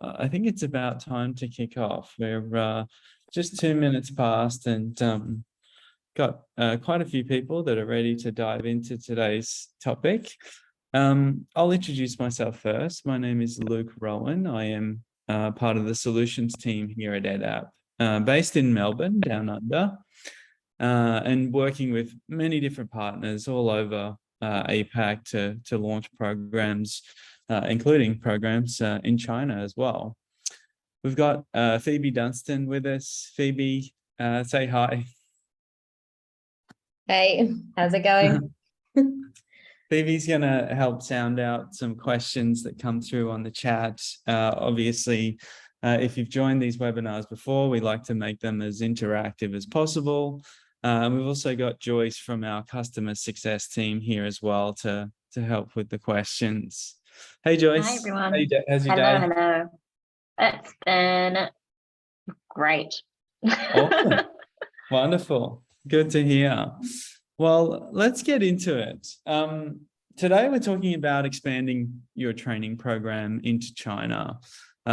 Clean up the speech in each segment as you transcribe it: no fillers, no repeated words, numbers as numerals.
I think it's about time to kick off. We're just 2 minutes past and got quite a few people that are ready to dive into today's topic. I'll introduce myself first. My name is Rowan. I am part of the solutions team here at EdApp, based in Melbourne, down under, and working with many different partners all over APAC to launch programs, including programs in China as well. We've got Phoebe Dunstan with us. Phoebe, say hi. Hey, how's it going? Phoebe's going to help sound out some questions that come through on the chat. Obviously, if you've joined these webinars before, we like to make them as interactive as possible. We've also got Joyce from our customer success team here as well to help with the questions. Hey, Joyce. Hi, everyone. How's your day? Hello. It's been great. Awesome. Wonderful. Good to hear. Well, let's get into it. Today, we're talking about expanding your training program into China.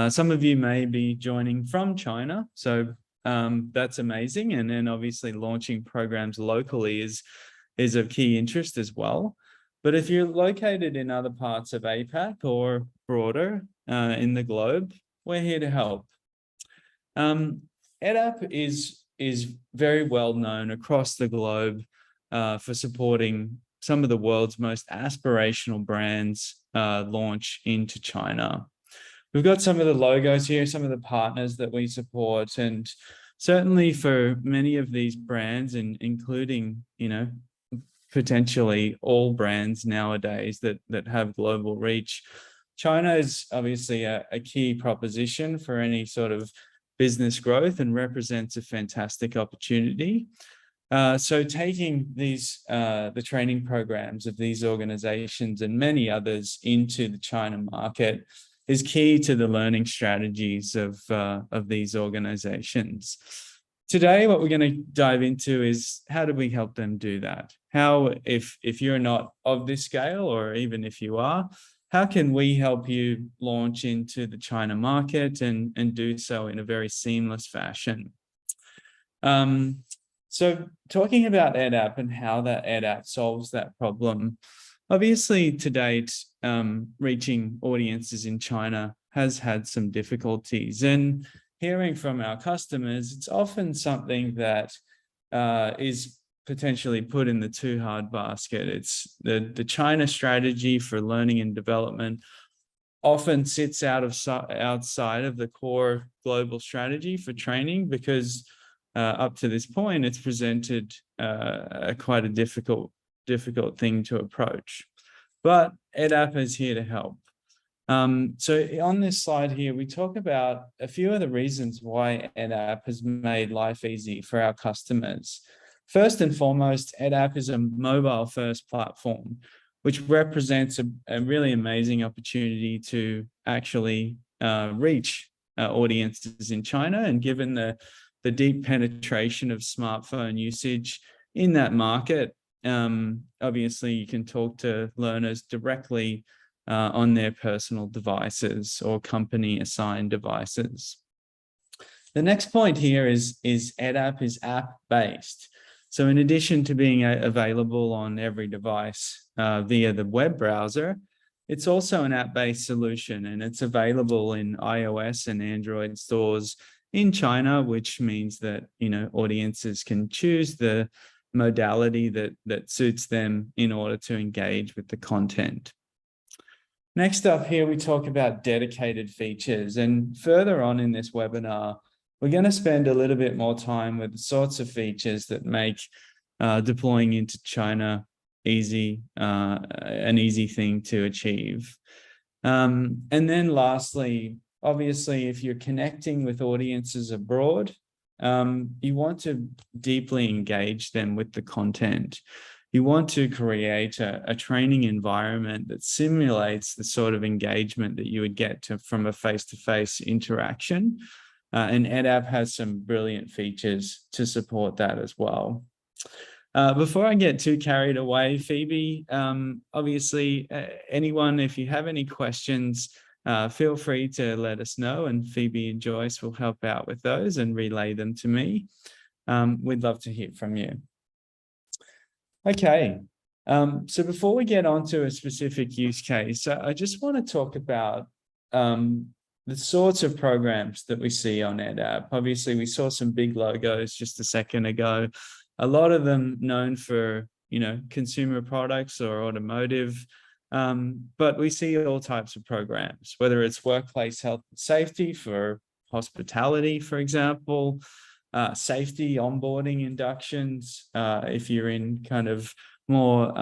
Some of you may be joining from China, so that's amazing. And then obviously launching programs locally is of key interest as well. But if you're located in other parts of APAC or broader in the globe, we're here to help. EdApp is very well known across the globe for supporting some of the world's most aspirational brands launch into China. We've got some of the logos here, some of the partners that we support, and certainly for many of these brands, and including, potentially all brands nowadays that have global reach, China is obviously a key proposition for any sort of business growth and represents a fantastic opportunity. So taking the training programs of these organizations and many others into the China market is key to the learning strategies of these organizations. Today, what we're going to dive into is how do we help them do that? How, if you're not of this scale, or even if you are, how can we help you launch into the China market and do so in a very seamless fashion? So talking about EdApp and how that EdApp solves that problem, obviously to date, reaching audiences in China has had some difficulties. And hearing from our customers, it's often something that is potentially put in the too hard basket. It's the China strategy for learning and development often sits outside of the core global strategy for training, because up to this point, it's presented quite a difficult thing to approach. But EdApp is here to help. So on this slide here, we talk about a few of the reasons why EdApp has made life easy for our customers. First and foremost, EdApp is a mobile-first platform, which represents a really amazing opportunity to actually reach audiences in China. And given the deep penetration of smartphone usage in that market, obviously you can talk to learners directly on their personal devices or company-assigned devices. The next point here is EdApp is app-based. So in addition to being available on every device via the web browser, it's also an app-based solution, and it's available in iOS and Android stores in China, which means that, audiences can choose the modality that suits them in order to engage with the content. Next up here, we talk about dedicated features, and further on in this webinar, we're going to spend a little bit more time with the sorts of features that make deploying into China an easy thing to achieve. And then lastly, obviously, if you're connecting with audiences abroad, you want to deeply engage them with the content. You want to create a training environment that simulates the sort of engagement that you would get from a face-to-face interaction. And EdApp has some brilliant features to support that as well. Before I get too carried away, Phoebe, obviously, anyone, if you have any questions feel free to let us know, and Phoebe and Joyce will help out with those and relay them to me. We'd love to hear from you. Okay, so before we get on to a specific use case, I just want to talk about the sorts of programs that we see on EdApp. Obviously, we saw some big logos just a second ago, a lot of them known for, consumer products or automotive, but we see all types of programs, whether it's workplace health and safety for hospitality, for example, safety onboarding inductions, if you're in kind of more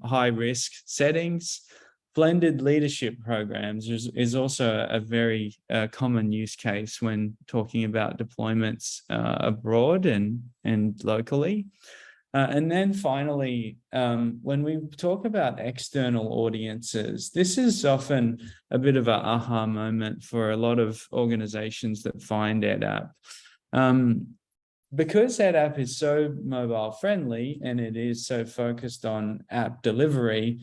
high risk settings. Blended leadership programs is also a very common use case when talking about deployments abroad and locally. And then finally, when we talk about external audiences, this is often a bit of an aha moment for a lot of organizations that find EdApp. Because EdApp is so mobile friendly and it is so focused on app delivery,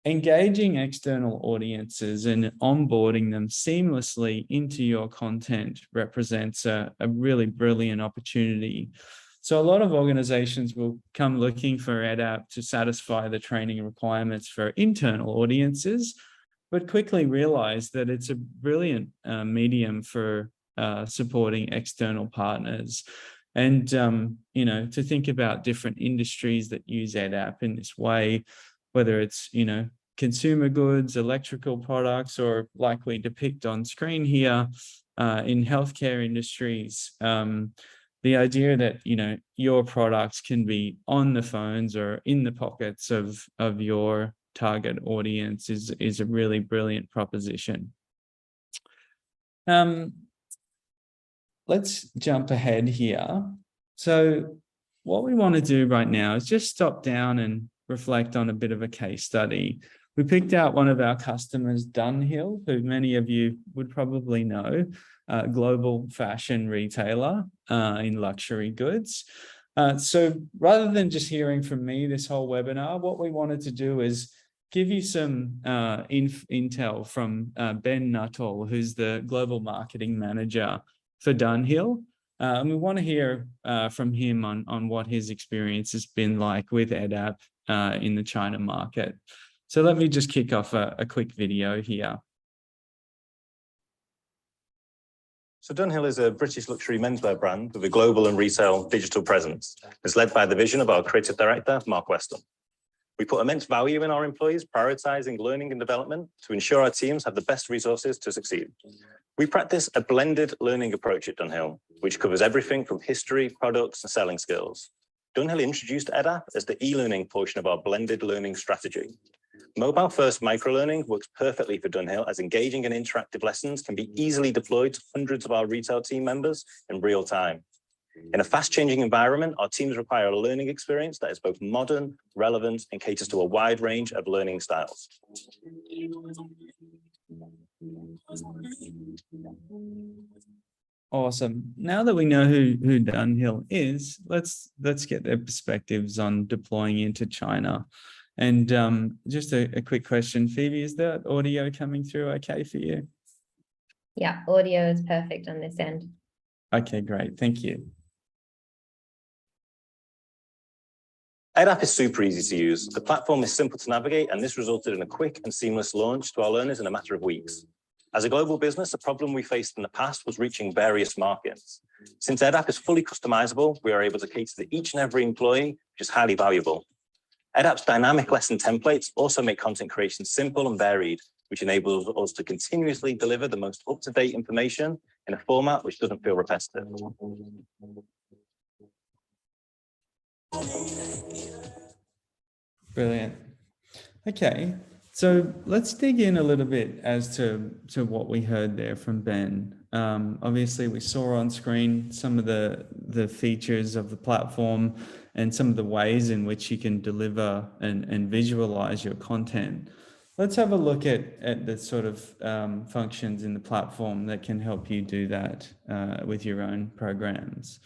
engaging external audiences and onboarding them seamlessly into your content represents a really brilliant opportunity. So a lot of organizations will come looking for EdApp to satisfy the training requirements for internal audiences, but quickly realize that it's a brilliant medium for supporting external partners. And, to think about different industries that use EdApp in this way, whether it's, consumer goods, electrical products, or like we depict on screen here in healthcare industries, the idea that, your products can be on the phones or in the pockets of your target audience is a really brilliant proposition. Let's jump ahead here. So what we want to do right now is just stop down and reflect on a bit of a case study. We picked out one of our customers, Dunhill, who many of you would probably know, a global fashion retailer in luxury goods. So rather than just hearing from me this whole webinar, what we wanted to do is give you some intel from Ben Nuttall, who's the global marketing manager for Dunhill. And we want to hear from him on what his experience has been like with EdApp in the China market. So let me just kick off a quick video here. So Dunhill is a British luxury menswear brand with a global and retail digital presence. It's led by the vision of our creative director, Mark Weston. We put immense value in our employees, prioritizing learning and development to ensure our teams have the best resources to succeed. We practice a blended learning approach at Dunhill, which covers everything from history, products, and selling skills. Dunhill introduced EdApp as the e-learning portion of our blended learning strategy. Mobile-first microlearning works perfectly for Dunhill, as engaging and interactive lessons can be easily deployed to hundreds of our retail team members in real time. In a fast-changing environment, our teams require a learning experience that is both modern, relevant, and caters to a wide range of learning styles. Awesome. Now that we know who Dunhill is, let's get their perspectives on deploying into China. And just a quick question, Phoebe, is that audio coming through okay for you? Yeah, audio is perfect on this end. Okay, great. Thank you. EdApp is super easy to use. The platform is simple to navigate, and this resulted in a quick and seamless launch to our learners in a matter of weeks. As a global business, a problem we faced in the past was reaching various markets. Since EdApp is fully customizable, we are able to cater to each and every employee, which is highly valuable. EdApp's dynamic lesson templates also make content creation simple and varied, which enables us to continuously deliver the most up-to-date information in a format which doesn't feel repetitive. Brilliant. Okay, so let's dig in a little bit as to what we heard there from Ben. Obviously, we saw on screen some of the features of the platform and some of the ways in which you can deliver and visualize your content. Let's have a look at the sort of functions in the platform that can help you do that with your own programs.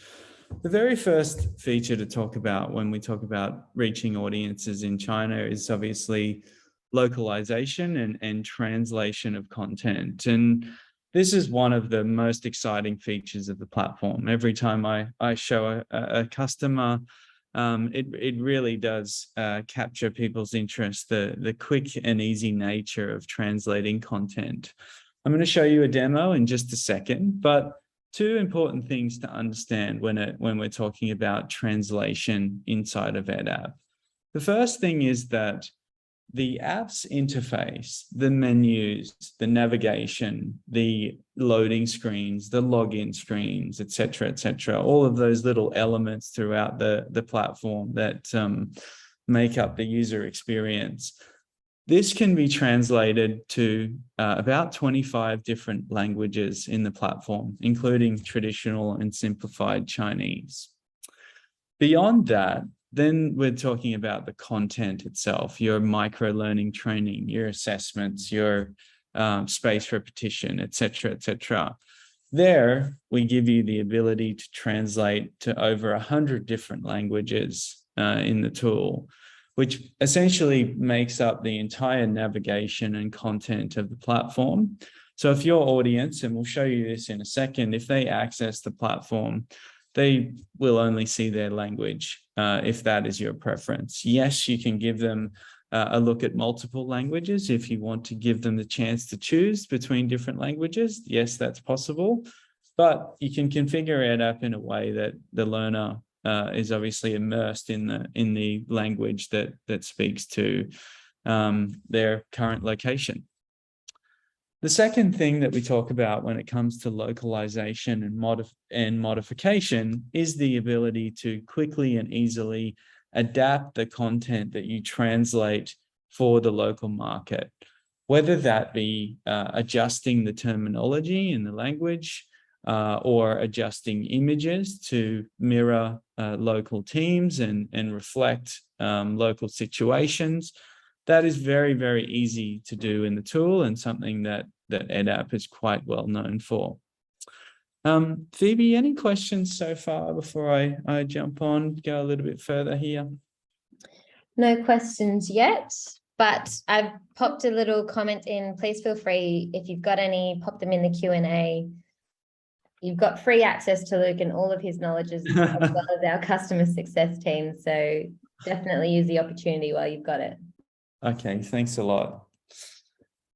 The very first feature to talk about when we talk about reaching audiences in China is obviously localization and translation of content. And this is one of the most exciting features of the platform. Every time I show a customer, it really does capture people's interest, the quick and easy nature of translating content. I'm going to show you a demo in just a second, but two important things to understand when we're talking about translation inside of EdApp. The first thing is that the app's interface, the menus, the navigation, the loading screens, the login screens, et cetera, all of those little elements throughout the platform that make up the user experience. This can be translated to about 25 different languages in the platform, including traditional and simplified Chinese. Beyond that, then we're talking about the content itself, your micro-learning training, your assessments, your spaced repetition, et cetera. There, we give you the ability to translate to over 100 different languages in the tool, which essentially makes up the entire navigation and content of the platform. So if your audience, and we'll show you this in a second, if they access the platform, they will only see their language if that is your preference. Yes, you can give them a look at multiple languages if you want to give them the chance to choose between different languages. Yes, that's possible, but you can configure EdApp in a way that the learner is obviously immersed in the language that speaks to their current location. The second thing that we talk about when it comes to localization and modification is the ability to quickly and easily adapt the content that you translate for the local market, whether that be adjusting the terminology in the language or adjusting images to mirror local teams and reflect local situations. That is very, very easy to do in the tool and something that EdApp is quite well known for. Phoebe, any questions so far before I jump on, go a little bit further here? No questions yet, but I've popped a little comment in. Please feel free, if you've got any, pop them in the Q&A. You've got free access to Luke and all of his knowledge as well as our customer success team. So definitely use the opportunity while you've got it. Okay, thanks a lot.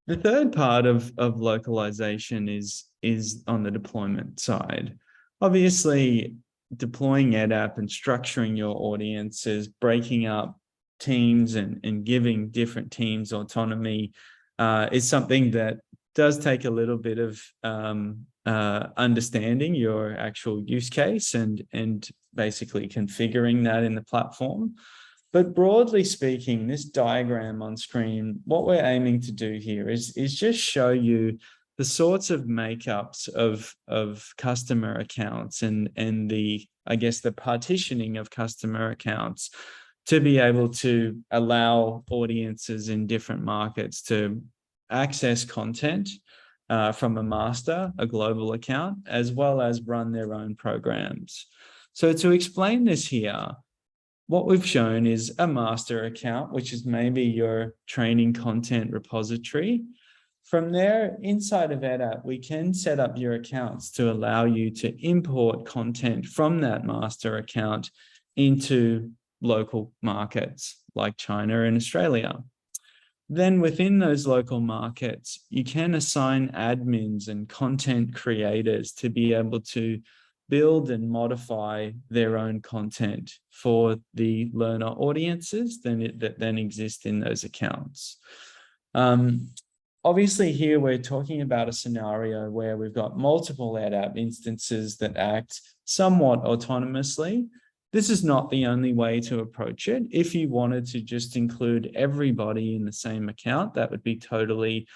The third part of localization is on the deployment side. Obviously, deploying EdApp and structuring your audiences, breaking up teams and giving different teams autonomy is something that does take a little bit of understanding your actual use case and basically configuring that in the platform. But broadly speaking, this diagram on screen, what we're aiming to do here is just show you the sorts of makeups of customer accounts and the, I guess, the partitioning of customer accounts to be able to allow audiences in different markets to access content from a master, a global account, as well as run their own programs. So to explain this here, what we've shown is a master account, which is maybe your training content repository. From there, inside of EdApp, we can set up your accounts to allow you to import content from that master account into local markets like China and Australia. Then within those local markets, you can assign admins and content creators to be able to build and modify their own content for the learner audiences that then exist in those accounts. Obviously here we're talking about a scenario where we've got multiple EdApp instances that act somewhat autonomously. This is not the only way to approach it. If you wanted to just include everybody in the same account, that would be totally,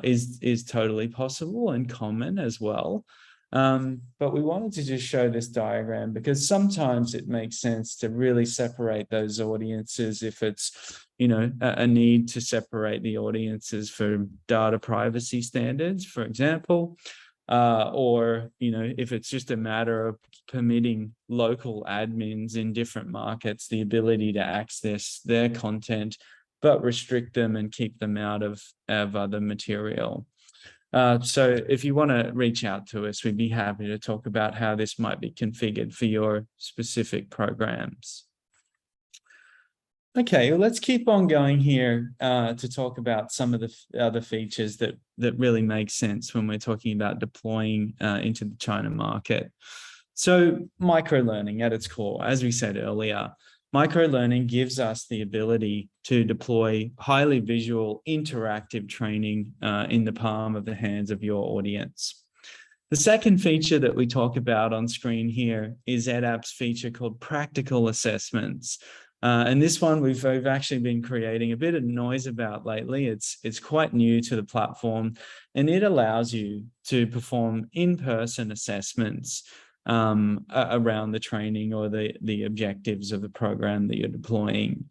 is totally possible and common as well. But we wanted to just show this diagram because sometimes it makes sense to really separate those audiences if it's, you know, a need to separate the audiences for data privacy standards, for example, or, you know, if it's just a matter of permitting local admins in different markets the ability to access their content but restrict them and keep them out of other material. So if you want to reach out to us, we'd be happy to talk about how this might be configured for your specific programs. Okay, well, let's keep on going here to talk about some of the other features that really make sense when we're talking about deploying into the China market. So microlearning at its core, as we said earlier, microlearning gives us the ability to deploy highly visual, interactive training in the palm of the hands of your audience. The second feature that we talk about on screen here is EdApp's feature called practical assessments. And this one we've actually been creating a bit of noise about lately. It's quite new to the platform, and it allows you to perform in-person assessments around the training or the objectives of the program that you're deploying.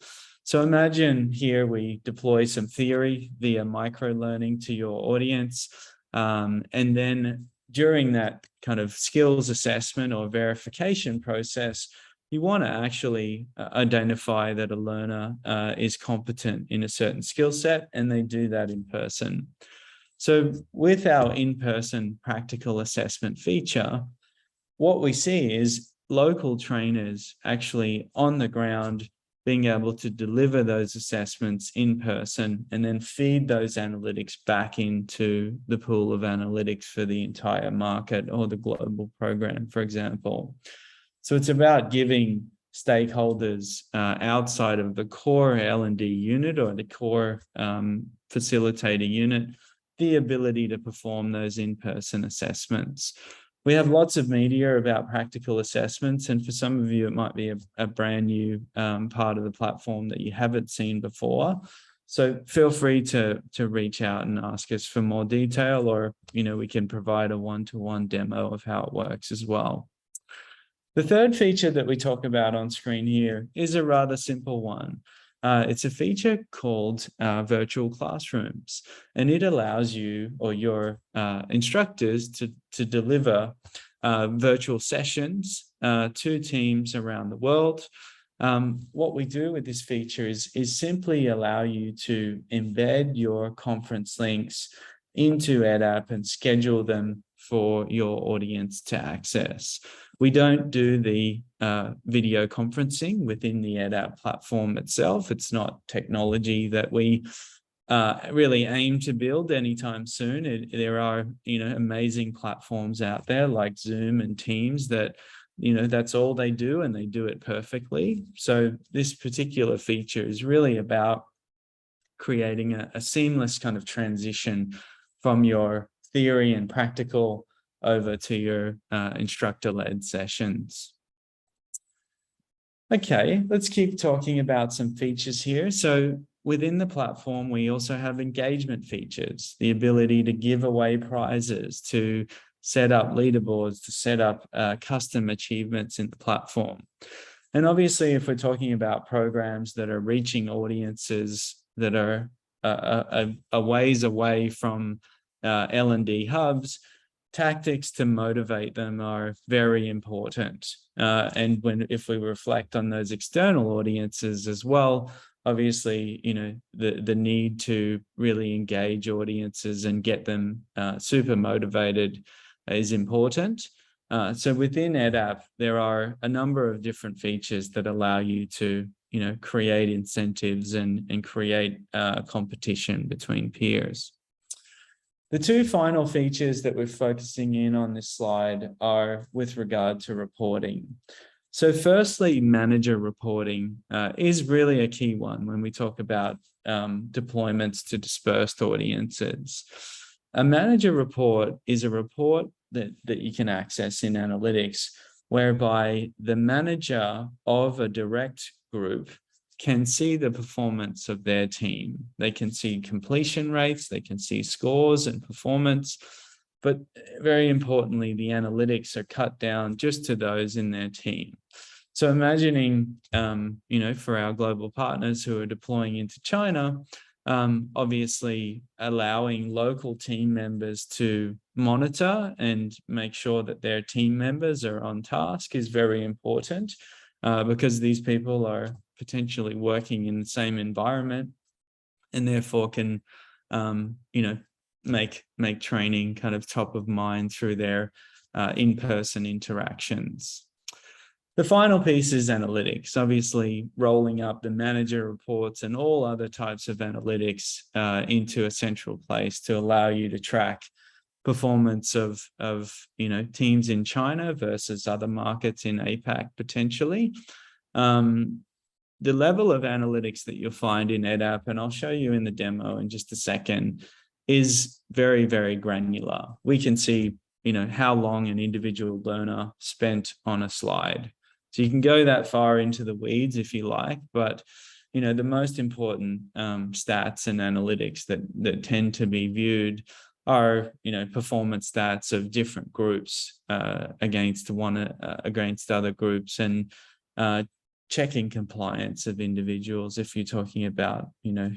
So imagine here we deploy some theory via microlearning to your audience, and then during that kind of skills assessment or verification process, you want to actually identify that a learner is competent in a certain skill set, and they do that in person. So with our in-person practical assessment feature, what we see is local trainers actually on the ground being able to deliver those assessments in person and then feed those analytics back into the pool of analytics for the entire market or the global program, for example. So it's about giving stakeholders outside of the core L&D unit or the core facilitator unit the ability to perform those in-person assessments. We have lots of media about practical assessments, and for some of you, it might be a brand new part of the platform that you haven't seen before. So feel free to reach out and ask us for more detail, or we can provide a one-to-one demo of how it works as well. The third feature that we talk about on screen here is a rather simple one. It's a feature called virtual classrooms, and it allows you or your instructors to deliver virtual sessions to teams around the world. What we do with this feature is simply allow you to embed your conference links into EdApp and schedule them for your audience to access. We don't do the video conferencing within the EdApp platform itself. It's not technology that we really aim to build anytime soon. There are amazing platforms out there like Zoom and Teams that that's all they do, and they do it perfectly. So this particular feature is really about creating a seamless kind of transition from your theory and practical over to your instructor-led sessions. Okay, let's keep talking about some features here. So within the platform, we also have engagement features, the ability to give away prizes, to set up leaderboards, to set up custom achievements in the platform. And obviously, if we're talking about programs that are reaching audiences that are a ways away from L&D hubs, tactics to motivate them are very important. And if we reflect on those external audiences as well, obviously, the need to really engage audiences and get them super motivated is important. So within EdApp, there are a number of different features that allow you to create incentives and create competition between peers. The two final features that we're focusing in on this slide are with regard to reporting. So firstly, manager reporting is really a key one when we talk about deployments to dispersed audiences. A manager report is a report that you can access in analytics, whereby the manager of a direct group can see the performance of their team. They can see completion rates, they can see scores and performance, but very importantly, the analytics are cut down just to those in their team. So imagining, for our global partners who are deploying into China, obviously allowing local team members to monitor and make sure that their team members are on task is very important, because these people are potentially working in the same environment and therefore can, make training kind of top of mind through their in-person interactions. The final piece is analytics, obviously rolling up the manager reports and all other types of analytics into a central place to allow you to track performance of teams in China versus other markets in APAC potentially. The level of analytics that you'll find in EdApp, and I'll show you in the demo in just a second, is very, very granular. We can see, how long an individual learner spent on a slide. So you can go that far into the weeds if you like, but the most important stats and analytics that tend to be viewed are, performance stats of different groups against other groups, and checking compliance of individuals if you're talking about,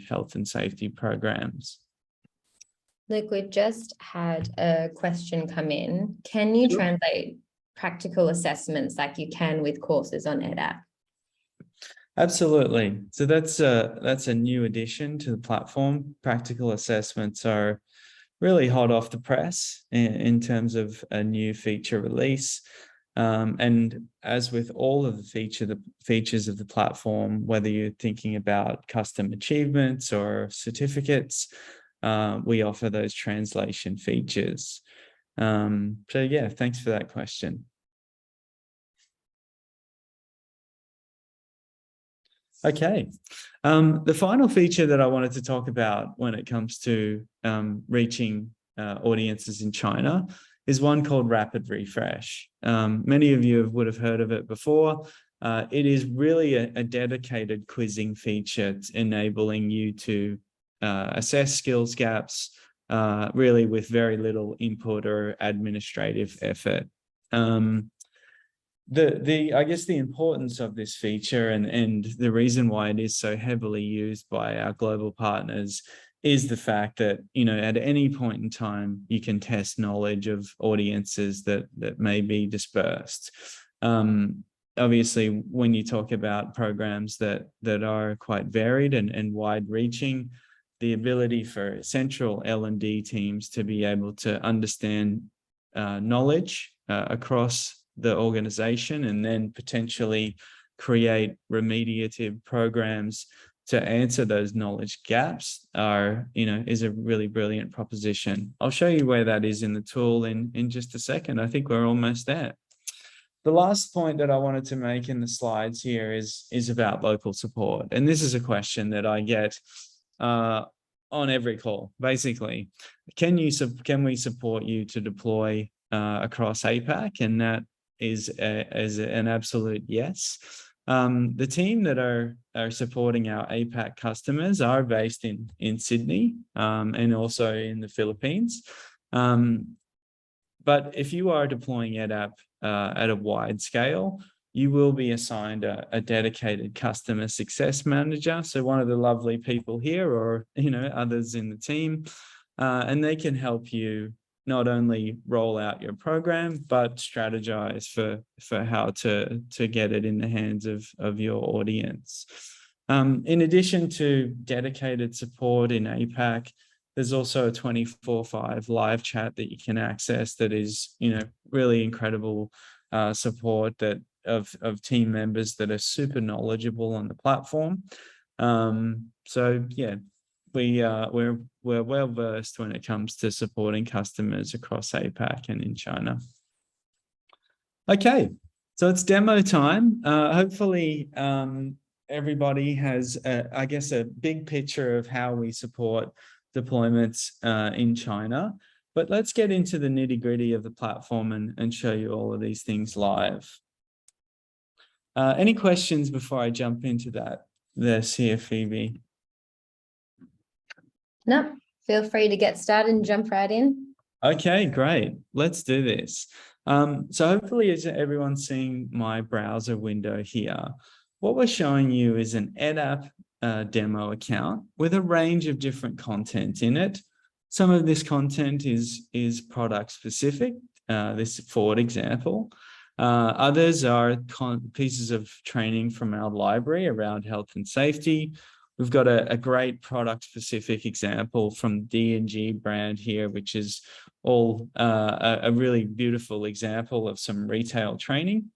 health and safety programs. Look, we've just had a question come in. Can you Sure. translate practical assessments like you can with courses on EdApp? Absolutely. So that's a new addition to the platform. Practical assessments are really hot off the press in terms of a new feature release. And as with all of the features of the platform, whether you're thinking about custom achievements or certificates, we offer those translation features. So yeah, thanks for that question. Okay. The final feature that I wanted to talk about when it comes to reaching audiences in China is one called Rapid Refresh. Many of you would have heard of it before. It is really a dedicated quizzing feature enabling you to assess skills gaps really with very little input or administrative effort. I guess the importance of this feature and the reason why it is so heavily used by our global partners is the fact that, at any point in time, you can test knowledge of audiences that may be dispersed. Obviously, when you talk about programs that are quite varied and wide-reaching, the ability for central L&D teams to be able to understand knowledge across the organization and then potentially create remediative programs to answer those knowledge gaps is a really brilliant proposition. I'll show you where that is in the tool in just a second. I think we're almost there. The last point that I wanted to make in the slides here is about local support. And this is a question that I get on every call, basically. Can we support you to deploy across APAC? And that is an absolute yes. The team that are supporting our APAC customers are based in Sydney and also in the Philippines. But if you are deploying EdApp at a wide scale, you will be assigned a dedicated customer success manager. So one of the lovely people here or others in the team, and they can help you not only roll out your program, but strategize for how to get it in the hands of your audience. In addition to dedicated support in APAC, there's also a 24/5 live chat that you can access that is, really incredible support of team members that are super knowledgeable on the platform. So yeah, we're well versed when it comes to supporting customers across APAC and in China. Okay, so it's demo time. Hopefully everybody has, I guess, a big picture of how we support deployments in China. But let's get into the nitty-gritty of the platform and show you all of these things live. Any questions before I jump into this here, Phoebe? No, feel free to get started and jump right in. Okay, great. Let's do this. So hopefully as everyone's seeing my browser window here, what we're showing you is an EdApp demo account with a range of different content in it. Some of this content is product specific, this for example. Others are pieces of training from our library around health and safety. We've got a great product-specific example from D&G brand here, which is all a really beautiful example of some retail training.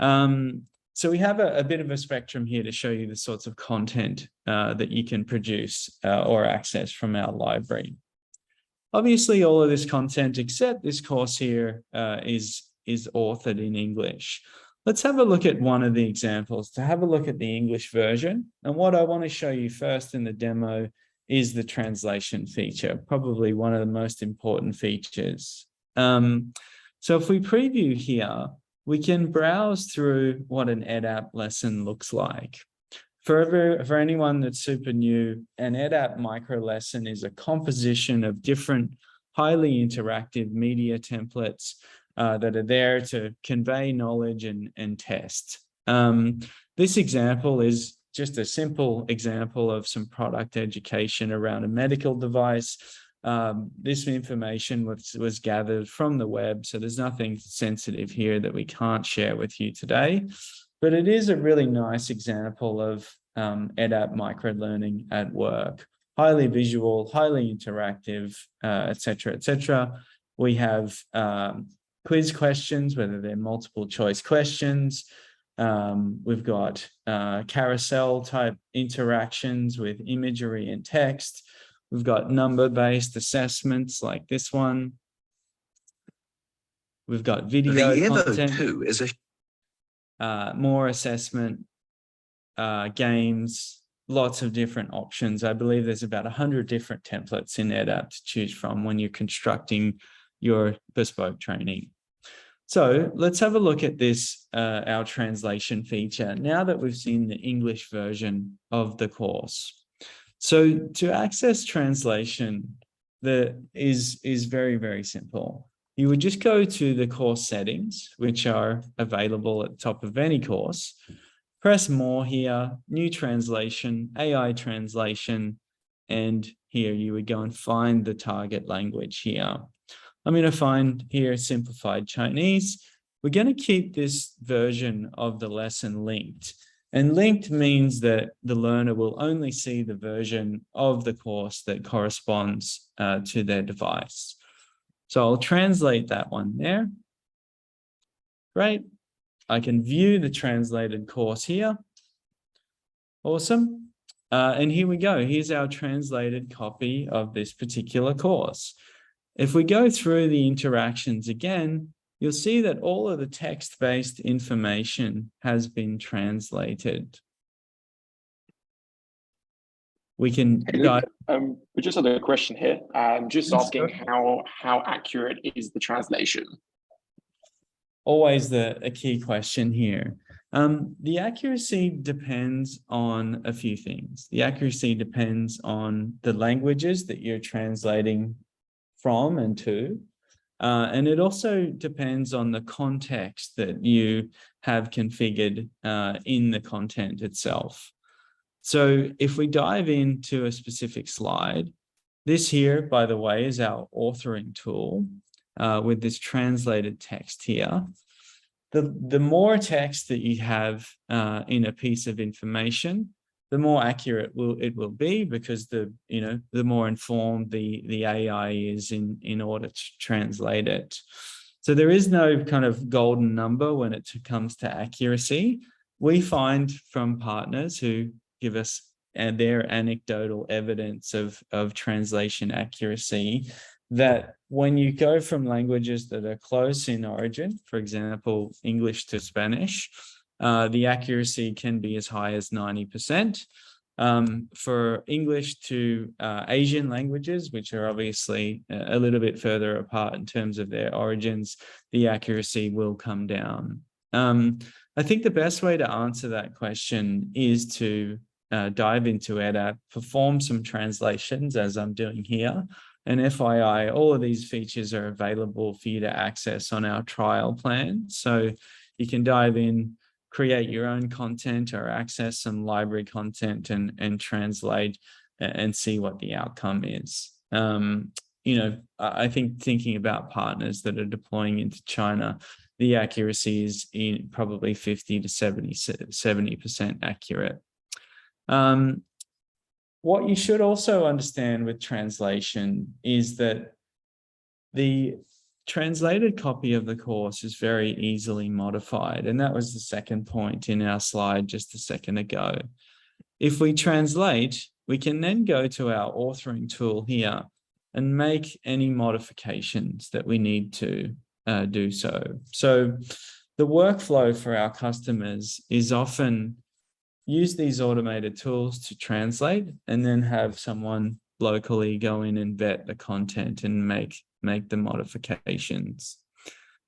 So we have a bit of a spectrum here to show you the sorts of content that you can produce or access from our library. Obviously, all of this content, except this course here, is authored in English. Let's have a look at one of the examples to have a look at the English version. And what I want to show you first in the demo is the translation feature, probably one of the most important features. So if we preview here, we can browse through what an EdApp lesson looks like. For anyone that's super new, an EdApp micro lesson is a composition of different highly interactive media templates that are there to convey knowledge and test. This example is just a simple example of some product education around a medical device. This information was gathered from the web, so there's nothing sensitive here that we can't share with you today. But it is a really nice example of EdApp microlearning at work. Highly visual, highly interactive, et cetera. We have quiz questions, whether they're multiple choice questions. We've got carousel type interactions with imagery and text. We've got number-based assessments like this one. We've got video content. The Evo 2 is more assessment, games, lots of different options. I believe there's about 100 different templates in EdApp to choose from when you're constructing your bespoke training. So let's have a look at this, our translation feature, now that we've seen the English version of the course. So to access translation, is very, very simple. You would just go to the course settings, which are available at the top of any course. Press more here, new translation, AI translation, and here you would go and find the target language here. I'm going to find here simplified Chinese. We're going to keep this version of the lesson linked. And linked means that the learner will only see the version of the course that corresponds to their device. So I'll translate that one there. Great. I can view the translated course here. Awesome. And here we go. Here's our translated copy of this particular course. If we go through the interactions again, you'll see that all of the text-based information has been translated. We can dive. We just had a question here, just asking how accurate is the translation? Always a key question here. The accuracy depends on a few things. The accuracy depends on the languages that you're translating from and to. And it also depends on the context that you have configured in the content itself. So if we dive into a specific slide, this here, by the way, is our authoring tool with this translated text here. The more text that you have in a piece of information, the more accurate it will be, because the more informed the AI is in order to translate it. So there is no kind of golden number when it comes to accuracy. We find from partners who give us their anecdotal evidence of translation accuracy that when you go from languages that are close in origin, for example, English to Spanish, the accuracy can be as high as 90%. For English to Asian languages, which are obviously a little bit further apart in terms of their origins, the accuracy will come down. I think the best way to answer that question is to dive into EdApp, perform some translations as I'm doing here. And FYI, all of these features are available for you to access on our trial plan. So you can dive in, create your own content or access some library content and translate and see what the outcome is. I think thinking about partners that are deploying into China, the accuracy is probably 50 to 70% accurate. What you should also understand with translation is that the translated copy of the course is very easily modified. And that was the second point in our slide just a second ago. If we translate, we can then go to our authoring tool here and make any modifications that we need to do so. So the workflow for our customers is often use these automated tools to translate and then have someone locally go in and vet the content and make the modifications.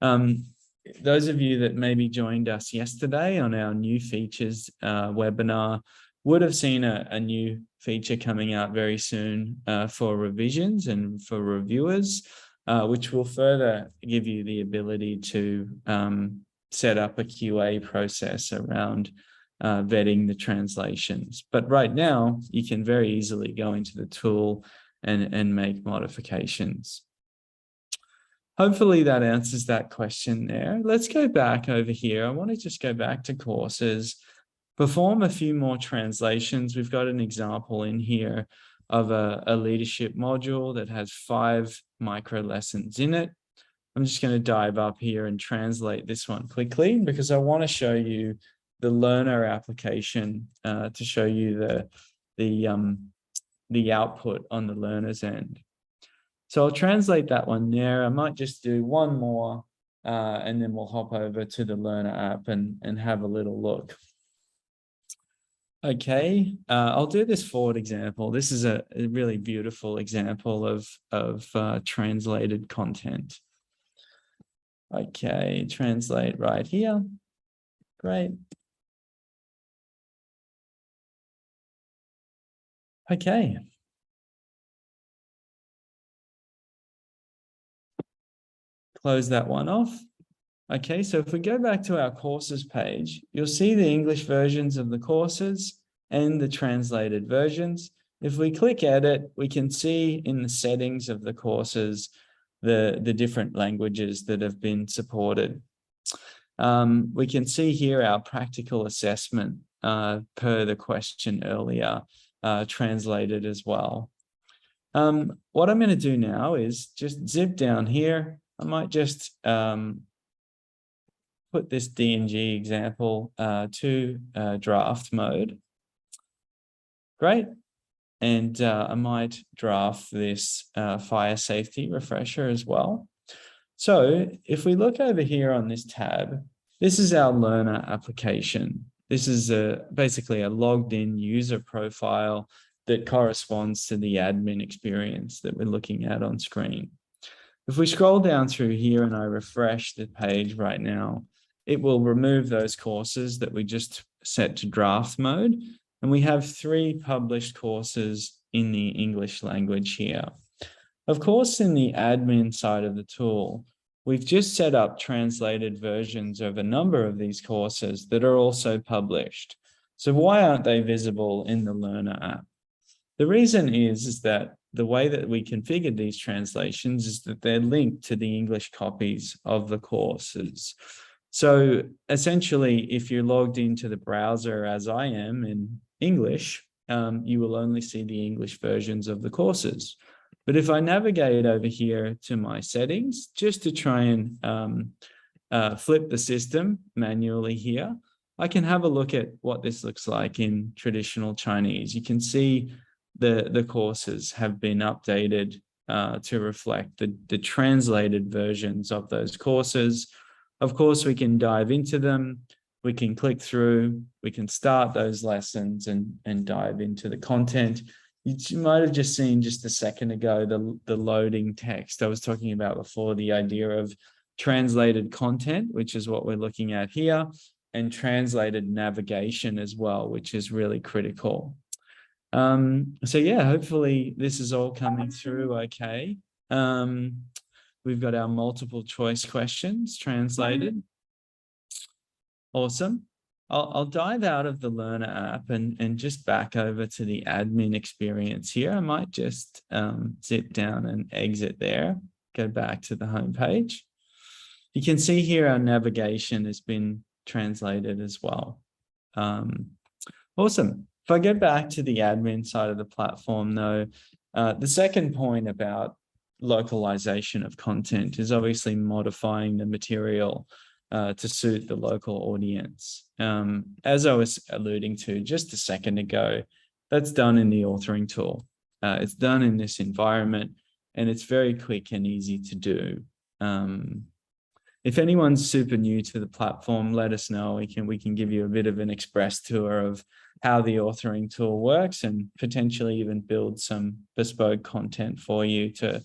Those of you that maybe joined us yesterday on our new features webinar would have seen a new feature coming out very soon for revisions and for reviewers, which will further give you the ability to set up a QA process around vetting the translations. But right now, you can very easily go into the tool and make modifications. Hopefully that answers that question there. Let's go back over here. I want to just go back to courses, perform a few more translations. We've got an example in here of a leadership module that has 5 micro lessons in it. I'm just going to dive up here and translate this one quickly because I want to show you the learner application to show you the output on the learner's end. So I'll translate that one there. I might just do one more and then we'll hop over to the learner app and have a little look. Okay, I'll do this forward example. This is a really beautiful example of translated content. Okay, translate right here. Great. Okay. Close that one off. Okay, so if we go back to our courses page, you'll see the English versions of the courses and the translated versions. If we click edit, we can see in the settings of the courses the different languages that have been supported. We can see here our practical assessment per the question earlier, translated as well. What I'm going to do now is just zip down here. I might just put this DNG example to draft mode. Great. And I might draft this fire safety refresher as well. So if we look over here on this tab, this is our learner application. This is basically a logged in user profile that corresponds to the admin experience that we're looking at on screen. If we scroll down through here and I refresh the page right now, it will remove those courses that we just set to draft mode. And we have 3 published courses in the English language here. Of course, in the admin side of the tool, we've just set up translated versions of a number of these courses that are also published. So why aren't they visible in the Learner app? The reason is that the way that we configured these translations is that they're linked to the English copies of the courses. So essentially, if you're logged into the browser as I am in English, you will only see the English versions of the courses. But if I navigate over here to my settings, just to try and flip the system manually here, I can have a look at what this looks like in traditional Chinese. You can see the courses have been updated to reflect the translated versions of those courses. Of course, we can dive into them. We can click through, we can start those lessons and dive into the content. You might have just seen just a second ago, the loading text I was talking about before, the idea of translated content, which is what we're looking at here, and translated navigation as well, which is really critical. So yeah, hopefully this is all coming through okay. We've got our multiple choice questions translated. Awesome. I'll dive out of the Learner app and just back over to the admin experience here. I might just zip down and exit there, go back to the home page. You can see here our navigation has been translated as well. Awesome. If I go back to the admin side of the platform, though, the second point about localization of content is obviously modifying the material to suit the local audience. As I was alluding to just a second ago, that's done in the authoring tool. It's done in this environment, and it's very quick and easy to do. If anyone's super new to the platform, let us know. We can give you a bit of an express tour of how the authoring tool works, and potentially even build some bespoke content for you to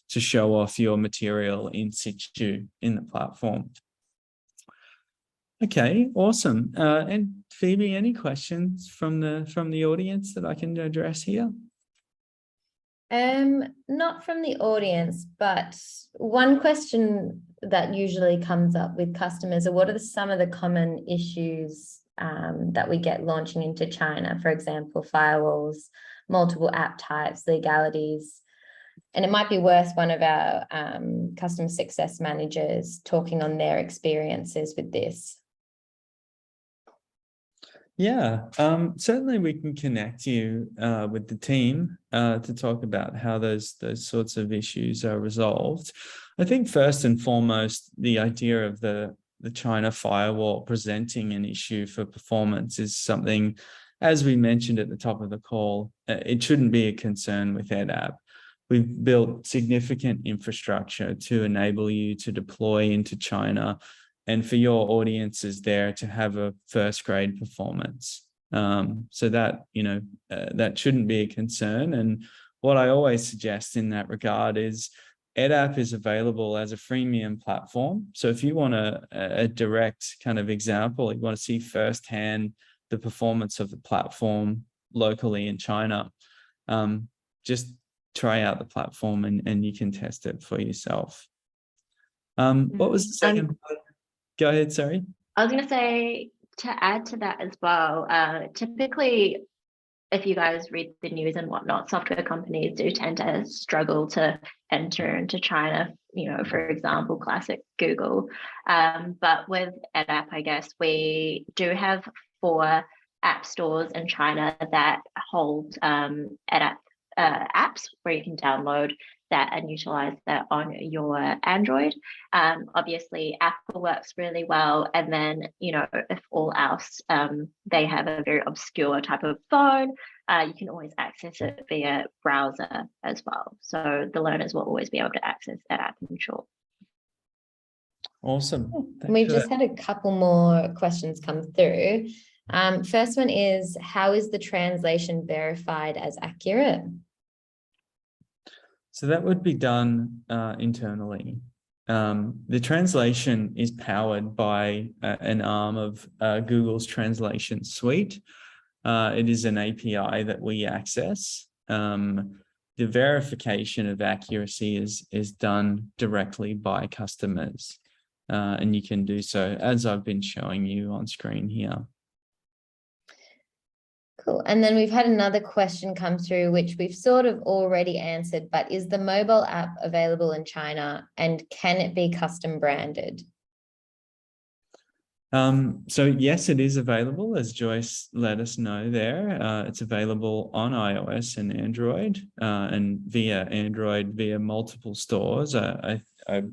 show off your material in situ in the platform. Okay, awesome. And Phoebe, any questions from the audience that I can address here? Not from the audience, but one question that usually comes up with customers are what are some of the common issues that we get launching into China? For example, firewalls, multiple app types, legalities. And it might be worth one of our customer success managers talking on their experiences with this. Yeah, certainly we can connect you with the team to talk about how those sorts of issues are resolved. I think first and foremost, the idea of the China firewall presenting an issue for performance is something, as we mentioned at the top of the call, it shouldn't be a concern with EdApp. We've built significant infrastructure to enable you to deploy into China and for your audiences there to have a first grade performance. So that, that shouldn't be a concern. And what I always suggest in that regard is EdApp is available as a freemium platform. So if you want a direct kind of example, you want to see firsthand the performance of the platform locally in China, just try out the platform and you can test it for yourself. What was the second part? Go ahead, sorry. I was going to say, to add to that as well, typically, if you guys read the news and whatnot, software companies do tend to struggle to enter into China, for example, classic Google. But with EdApp, I guess we do have 4 app stores in China that hold EdApp apps where you can download that and utilize that on your Android. Obviously, Apple works really well. And then, if all else, they have a very obscure type of phone, you can always access it via browser as well. So the learners will always be able to access that app, in short. Awesome. We've just had a couple more questions come through. First one is, how is the translation verified as accurate? So that would be done internally. The translation is powered by an arm of Google's translation suite. It is an API that we access. The verification of accuracy is done directly by customers. And you can do so as I've been showing you on screen here. Cool. And then we've had another question come through, which we've sort of already answered, but is the mobile app available in China and can it be custom branded? So yes, it is available, as Joyce let us know there. It's available on iOS and Android, and via Android, via multiple stores. I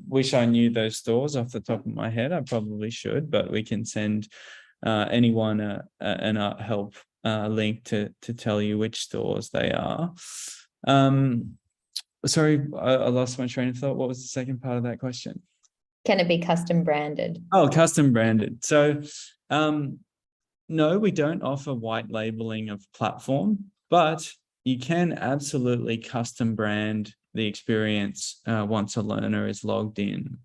wish I knew those stores off the top of my head. I probably should, but we can send anyone an help link to tell you which stores they are. Sorry, I lost my train of thought. What was the second part of that question? Can it be custom branded? Oh, custom branded. So no, we don't offer white labeling of platform, but you can absolutely custom brand the experience once a learner is logged in.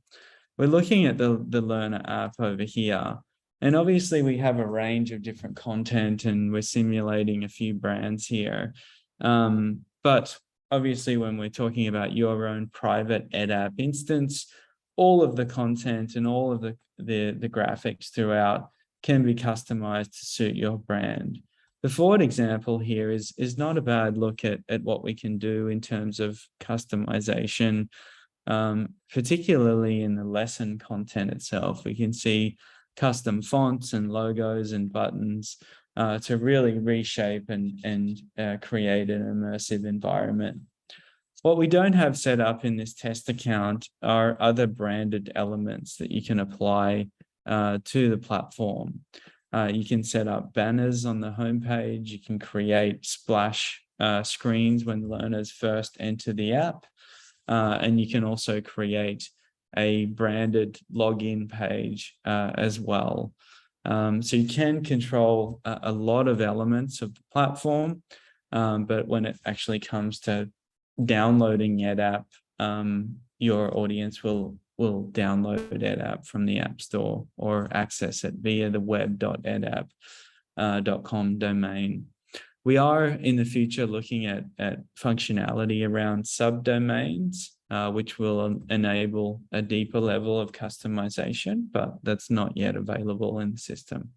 We're looking at the learner app over here. And obviously we have a range of different content and we're simulating a few brands here. But obviously when we're talking about your own private EdApp instance, all of the content and all of the graphics throughout can be customized to suit your brand. The forward example here is not a bad look at what we can do in terms of customization, particularly in the lesson content itself. We can see custom fonts and logos and buttons. to really reshape and create an immersive environment. What we don't have set up in this test account are other branded elements that you can apply to the platform. You can set up banners on the homepage. You can create splash screens when learners first enter the app. And you can also create a branded login page as well. So you can control a lot of elements of the platform, but when it actually comes to downloading EdApp, your audience will download EdApp from the App Store or access it via the web.edapp.com domain. We are in the future looking at functionality around subdomains, which will enable a deeper level of customization, but that's not yet available in the system.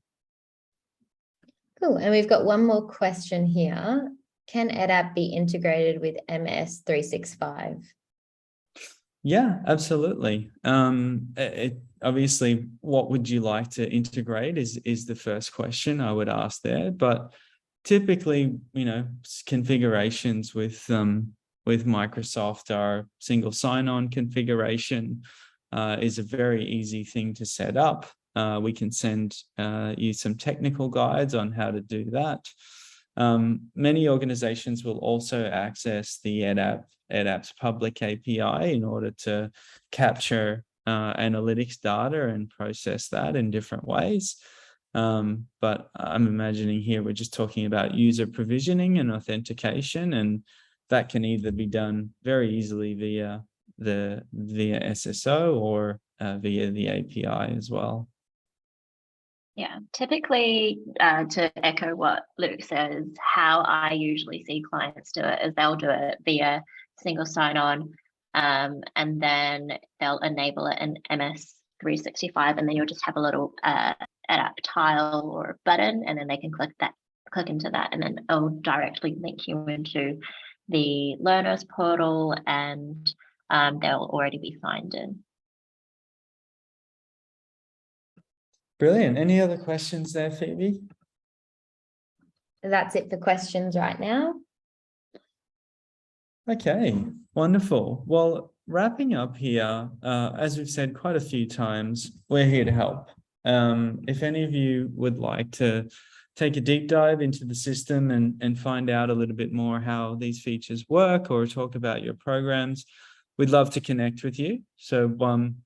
Cool. And we've got one more question here. Can EdApp be integrated with MS 365? Yeah, absolutely. Obviously, what would you like to integrate is the first question I would ask there. But typically, configurations with Microsoft are single sign-on configuration is a very easy thing to set up. We can send you some technical guides on how to do that. Many organizations will also access the EdApp's public API in order to capture analytics data and process that in different ways. But I'm imagining here we're just talking about user provisioning and authentication, and that can either be done very easily via SSO or via the API as well. Yeah, typically, to echo what Luke says, how I usually see clients do it is they'll do it via single sign-on, and then they'll enable it in MS 365, and then you'll just have a little EdApp tile or button, and then they can click into that, and then it'll directly link you into the learners portal, and they'll already be signed in. Brilliant. Any other questions there, Phoebe? That's it for questions right now. Okay, wonderful. Well, wrapping up here, as we've said quite a few times, we're here to help. If any of you would like to take a deep dive into the system and find out a little bit more how these features work or talk about your programs, we'd love to connect with you. So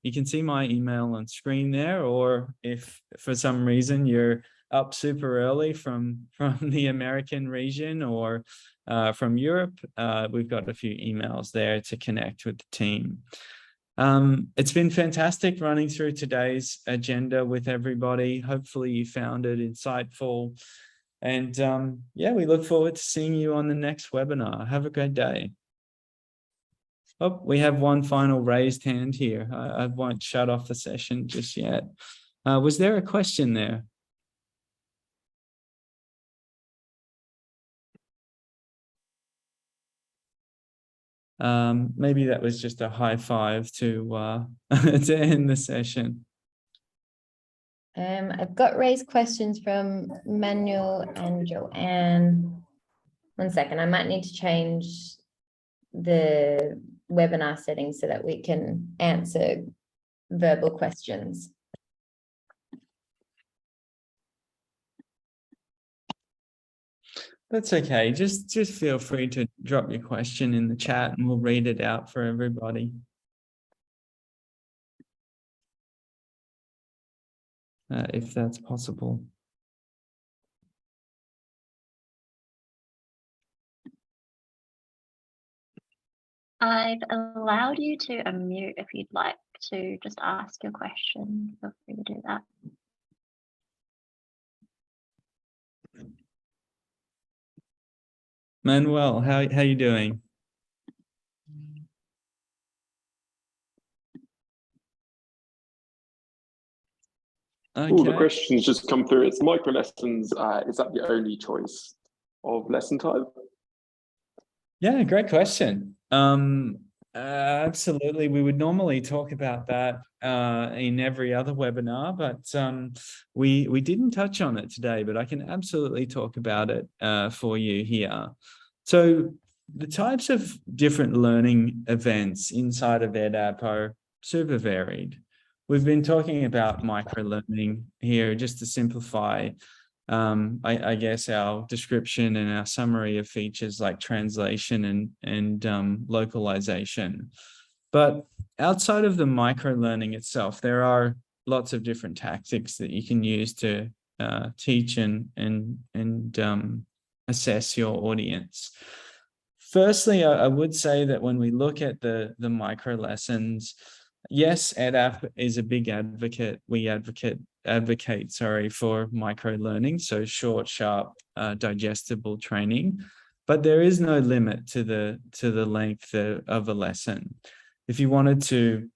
you can see my email on screen there, or if for some reason you're up super early from the American region or from Europe, we've got a few emails there to connect with the team. It's been fantastic running through today's agenda with everybody. Hopefully you found it insightful. And yeah, we look forward to seeing you on the next webinar. Have a great day. Oh, we have one final raised hand here. I won't shut off the session just yet. Was there a question there? Maybe that was just a high five to to end the session. I've got raised questions from Manuel and Joanne. One second, I might need to change the webinar settings so that we can answer verbal questions. That's okay. Just feel free to drop your question in the chat and we'll read it out for everybody. If that's possible. I've allowed you to unmute if you'd like to just ask your question. Feel free to do that. Manuel, how you doing? All the questions just come through. It's micro lessons. Is that the only choice of lesson type? Yeah, great question. Absolutely. We would normally talk about that in every other webinar, but we didn't touch on it today, but I can absolutely talk about it for you here. So the types of different learning events inside of EdApp are super varied. We've been talking about micro-learning here just to simplify I guess our description and our summary of features like translation and localization. But outside of the micro-learning itself, there are lots of different tactics that you can use to teach and assess your audience. Firstly, I would say that when we look at the micro lessons, yes, EdApp is a big advocate. We advocate for micro learning, so short, sharp, digestible training. But there is no limit to the length of a lesson. If you wanted to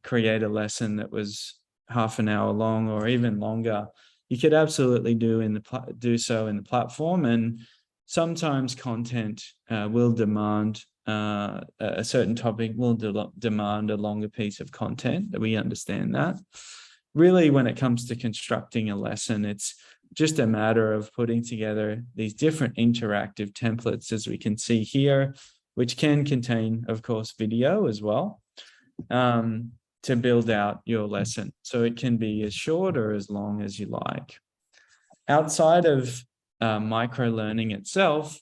create a lesson that was half an hour long or even longer, you could absolutely do so in the platform. And sometimes content will demand a certain topic will demand a longer piece of content. We understand that. Really, when it comes to constructing a lesson, it's just a matter of putting together these different interactive templates, as we can see here, which can contain, of course, video as well, to build out your lesson. So it can be as short or as long as you like. Outside of micro-learning itself,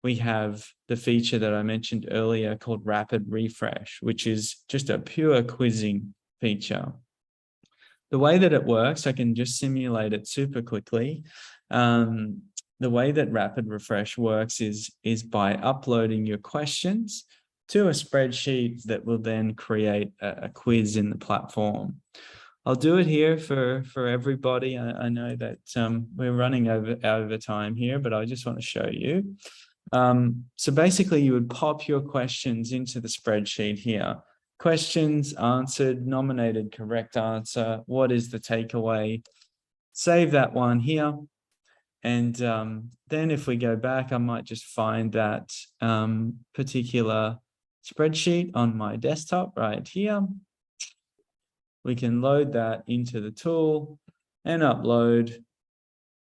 we have the feature that I mentioned earlier called Rapid Refresh, which is just a pure quizzing feature. The way that it works, I can just simulate it super quickly. The way that Rapid Refresh works is by uploading your questions to a spreadsheet that will then create a quiz in the platform. I'll do it here for everybody. I know that we're running over time here, but I just want to show you. So basically, you would pop your questions into the spreadsheet here. Questions answered, nominated correct answer. What is the takeaway? Save that one here. And then if we go back, I might just find that particular spreadsheet on my desktop right here. We can load that into the tool and upload.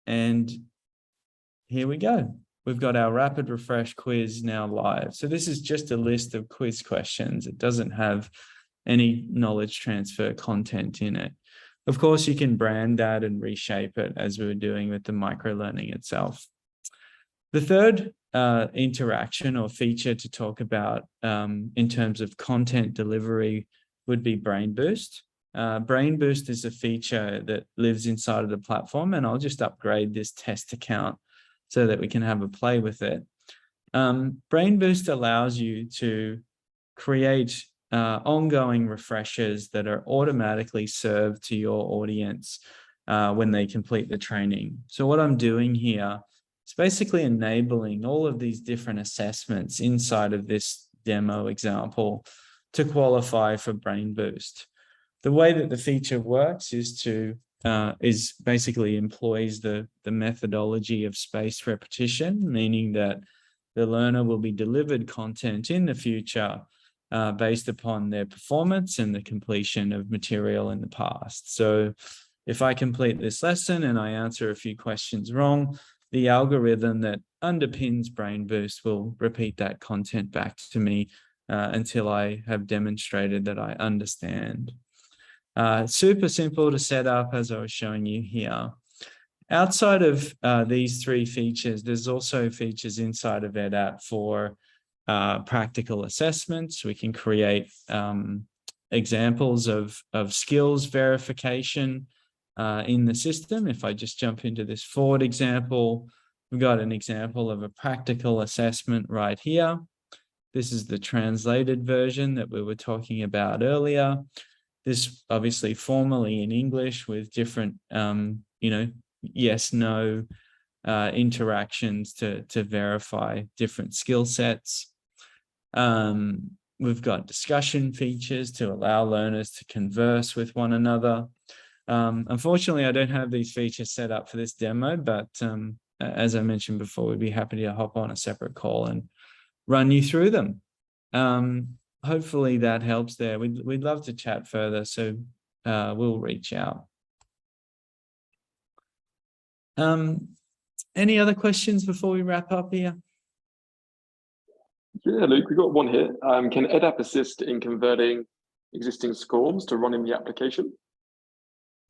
And here we go. We've got our Rapid Refresh quiz now live. So this is just a list of quiz questions. It doesn't have any knowledge transfer content in it. Of course, you can brand that and reshape it as we were doing with the micro-learning itself. The third interaction or feature to talk about in terms of content delivery would be Brain Boost. Brain Boost is a feature that lives inside of the platform, and I'll just upgrade this test account so that we can have a play with it. Brain Boost allows you to create ongoing refreshers that are automatically served to your audience when they complete the training. So what I'm doing here is basically enabling all of these different assessments inside of this demo example to qualify for Brain Boost. The way that the feature works is basically employs the methodology of spaced repetition, meaning that the learner will be delivered content in the future based upon their performance and the completion of material in the past. So if I complete this lesson and I answer a few questions wrong, the algorithm that underpins Brain Boost will repeat that content back to me until I have demonstrated that I understand. Super simple to set up, as I was showing you here. Outside of these three features, there's also features inside of EdApp for practical assessments. We can create examples of skills verification in the system. If I just jump into this forward example, we've got an example of a practical assessment right here. This is the translated version that we were talking about earlier. This obviously formally in English with different, yes, no interactions to verify different skill sets. We've got discussion features to allow learners to converse with one another. Unfortunately, I don't have these features set up for this demo, but as I mentioned before, we'd be happy to hop on a separate call and run you through them. hopefully that helps there. We'd love to chat further, so we'll reach out. Any other questions before we wrap up here? Yeah, Luke, we got one here. Can EdApp assist in converting existing SCORMs to run in the application?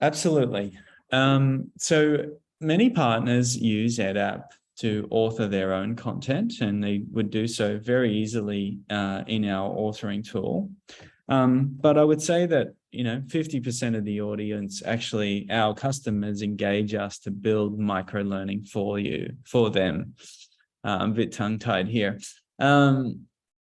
Absolutely. So many partners use EdApp to author their own content, and they would do so very easily in our authoring tool. But I would say that 50% of the audience, actually our customers, engage us to build micro-learning for them. I'm a bit tongue-tied here.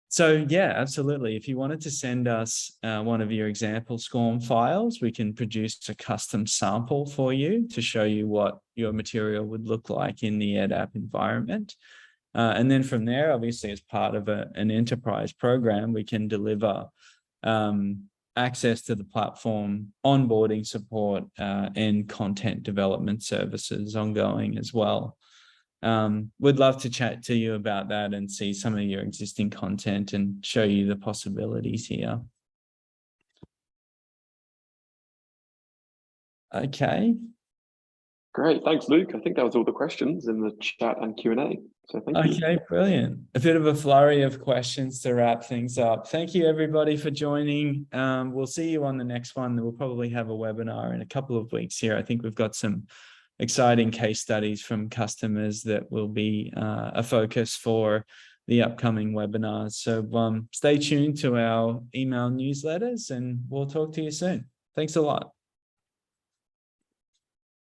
So yeah, absolutely. If you wanted to send us one of your example SCORM files, we can produce a custom sample for you to show you what your material would look like in the EdApp environment. And then from there, obviously, as part of an enterprise program, we can deliver access to the platform, onboarding support, and content development services ongoing as well. We'd love to chat to you about that and see some of your existing content and show you the possibilities here. Okay. Great, thanks, Luke. I think that was all the questions in the chat and Q&A. So thank you. Okay, brilliant. A bit of a flurry of questions to wrap things up. Thank you, everybody, for joining. We'll see you on the next one. We'll probably have a webinar in a couple of weeks here. I think we've got some exciting case studies from customers that will be a focus for the upcoming webinars. So stay tuned to our email newsletters, and we'll talk to you soon. Thanks a lot.